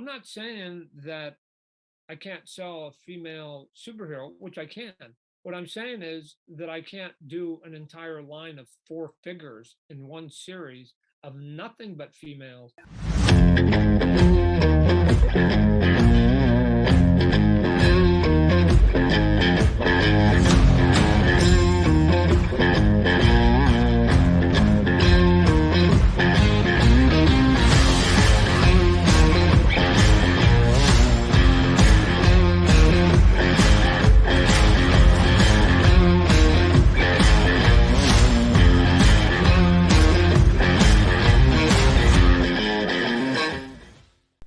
I'm not saying that I can't sell a female superhero, which I can. What I'm saying is that I can't do an entire line of 4 figures in one series of nothing but females.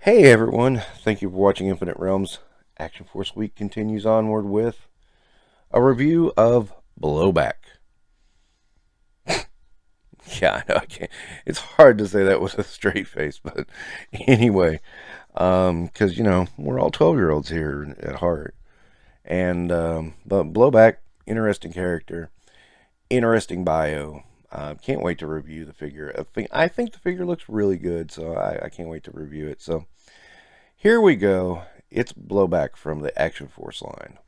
Hey everyone, thank you for watching Infinite Realms. Action Force Week continues onward with a review of Blowback. Yeah, I know I can't. It's hard to say that with a straight face, but anyway, because we're all 12-year-olds here at heart, and but Blowback, interesting character, interesting bio. Can't wait to review the figure. I think the figure looks really good, so I can't wait to review it. So here we go. It's Blowback from the Action Force line.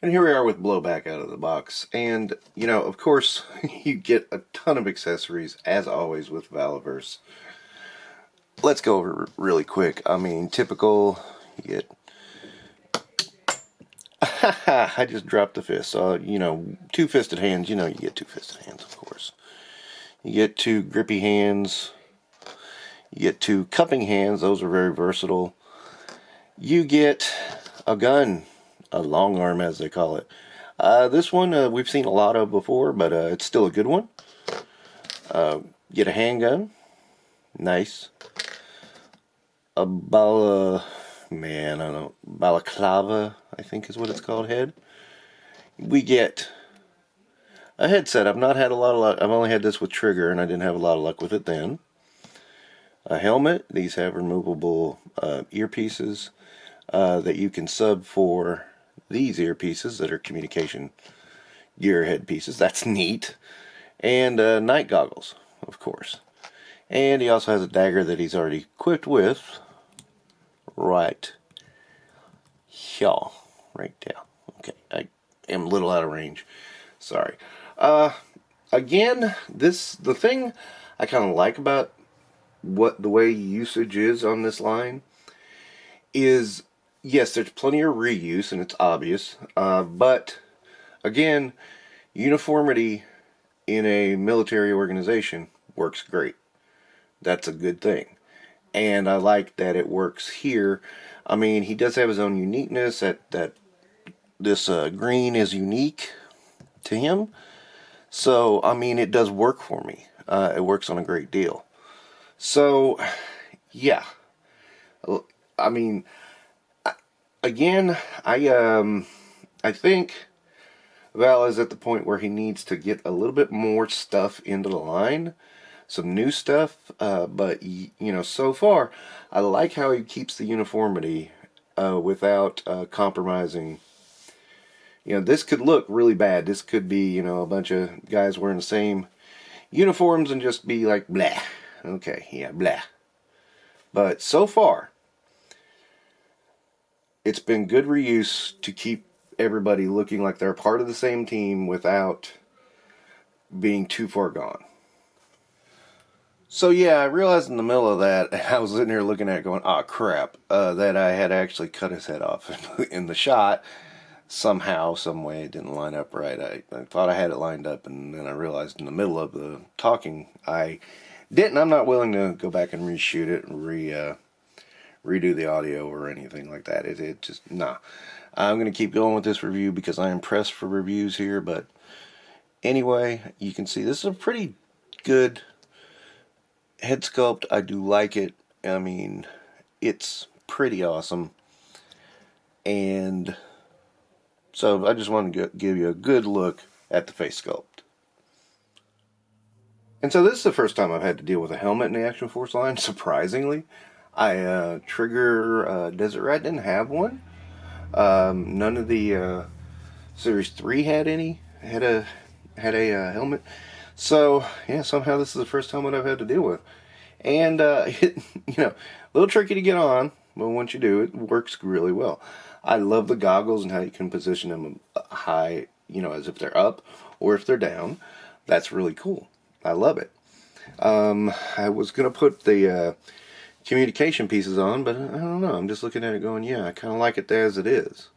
And here we are with Blowback out of the box. And, of course, you get a ton of accessories, as always, with Valaverse. Let's go over really quick. I mean, typical, you get... I just dropped the fist. Two-fisted hands. You get two-fisted hands, of course. You get two grippy hands. You get two cupping hands. Those are very versatile. You get a gun. A long arm, as they call it. This one we've seen a lot of before, but it's still a good one. Get a handgun. Nice. A balaclava, I think is what it's called, head. We get a headset. I've not had a lot of luck. I've only had this with Trigger, and I didn't have a lot of luck with it then. A helmet. These have removable earpieces that you can sub for these earpieces that are communication gear headpieces. That's neat. And night goggles, of course. And he also has a dagger that he's already equipped with. Right here. Right there. Okay, I am a little out of range. Sorry. Again, the thing I kind of like about the way usage is on this line is, yes, there's plenty of reuse, and it's obvious, but, again, uniformity in a military organization works great. That's a good thing. And I like that it works here. I mean, he does have his own uniqueness, that this green is unique to him. So, I mean, it does work for me. It works on a great deal. So, yeah. I mean... Again, I think Val is at the point where he needs to get a little bit more stuff into the line, some new stuff. But so far, I like how he keeps the uniformity without compromising. This could look really bad. This could be a bunch of guys wearing the same uniforms and just be like blah. Okay, yeah, blah. But so far, it's been good reuse to keep everybody looking like they're part of the same team without being too far gone. So yeah, I realized in the middle of that, I was sitting here looking at it going, oh crap, that I had actually cut his head off in the shot. Somehow, some way, it didn't line up right. I thought I had it lined up, and then I realized in the middle of the talking, I didn't. I'm not willing to go back and reshoot it and redo the audio or anything like that. It just, nah. I'm going to keep going with this review because I am pressed for reviews here, but anyway, you can see this is a pretty good head sculpt. I do like it. I mean, it's pretty awesome. And so I just wanted to give you a good look at the face sculpt. And so this is the first time I've had to deal with a helmet in the Action Force line, surprisingly. Trigger Desert Rat didn't have one. None of the Series 3 had any. Had a helmet. So yeah, somehow this is the first helmet I've had to deal with. And, you know, a little tricky to get on, but once you do, it works really well. I love the goggles and how you can position them high, you know, as if they're up or if they're down. That's really cool. I love it. I was going to put the communication pieces on, but I don't know. I'm just looking at it going, yeah, I kind of like it as it is.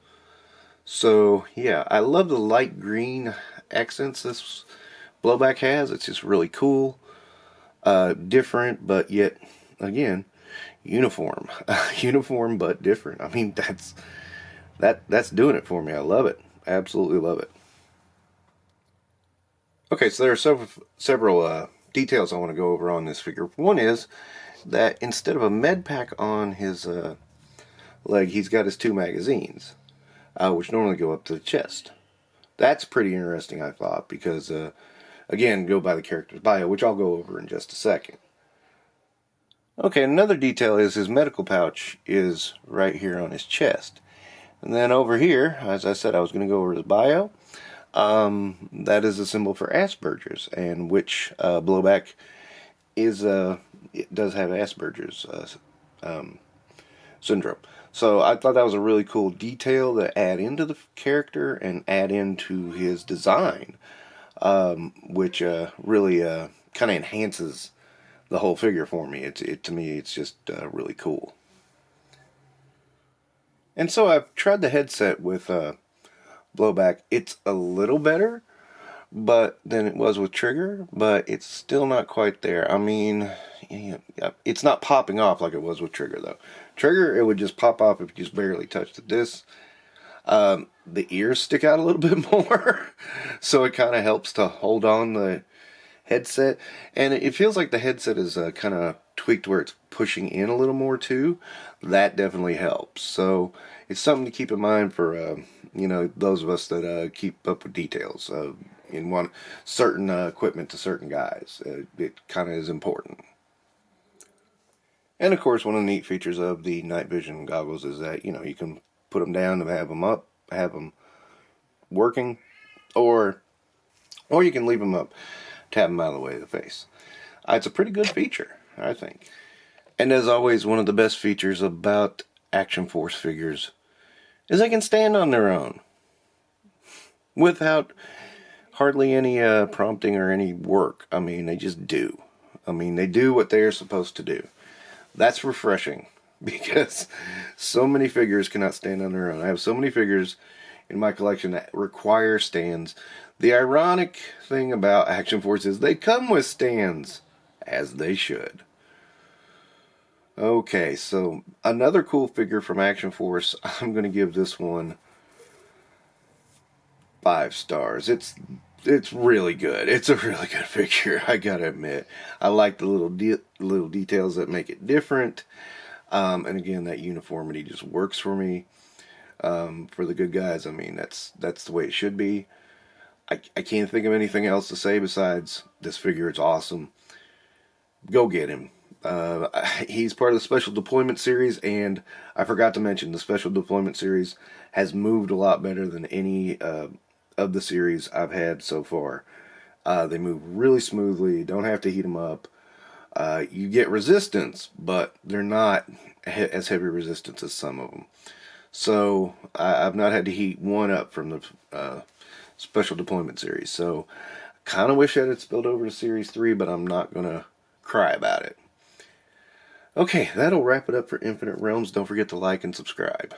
So, yeah, I love the light green accents this Blowback has. It's just really cool. Different, but yet, again, uniform. Uniform, but different. I mean, that's doing it for me. I love it. Absolutely love it. Okay, so there are several details I want to go over on this figure. One is that instead of a med pack on his leg, he's got his 2 magazines, which normally go up to the chest. That's pretty interesting, I thought, because, again, go by the character's bio, which I'll go over in just a second. Okay, another detail is his medical pouch is right here on his chest. And then over here, as I said, I was going to go over his bio. That is a symbol for Asperger's, and which Blowback is it does have Asperger's syndrome. So I thought that was a really cool detail to add into the character and add into his design, which really kind of enhances the whole figure for me. To me, it's just really cool. And so I've tried the headset with Blowback. It's a little better than it was with Trigger, but it's still not quite there. I mean, yeah, it's not popping off like it was with Trigger, though. Trigger, it would just pop off if you just barely touched it. This, the ears stick out a little bit more, so it kind of helps to hold on the headset. And it feels like the headset is kind of tweaked where it's pushing in a little more, too. That definitely helps. So it's something to keep in mind for, you know, those of us that keep up with details in one certain equipment to certain guys. It kind of is important. And of course, one of the neat features of the night vision goggles is that, you know, you can put them down and have them up, have them working, or you can leave them up to have them out of the way of the face. It's a pretty good feature, I think. And as always, one of the best features about Action Force figures is they can stand on their own without hardly any prompting or any work. I mean, they just do. I mean, they do what they are supposed to do. That's refreshing, because so many figures cannot stand on their own. I have so many figures in my collection that require stands. The ironic thing about Action Force is they come with stands, as they should. Okay, so another cool figure from Action Force. I'm going to give this one 5 stars. It's really good. It's a really good figure, I gotta admit. I like the little details that make it different. And again, that uniformity just works for me. For the good guys, I mean, that's the way it should be. I can't think of anything else to say besides this figure is awesome. Go get him. He's part of the Special Deployment series, and I forgot to mention the Special Deployment series has moved a lot better than any of the series I've had so far. They move really smoothly. You don't have to heat them up. You get resistance, but they're not as heavy resistance as some of them. So I've not had to heat one up from the Special Deployment series. So kind of wish that had spilled over to Series 3, but I'm not going to cry about it. Okay, that'll wrap it up for Infinite Realms. Don't forget to like and subscribe.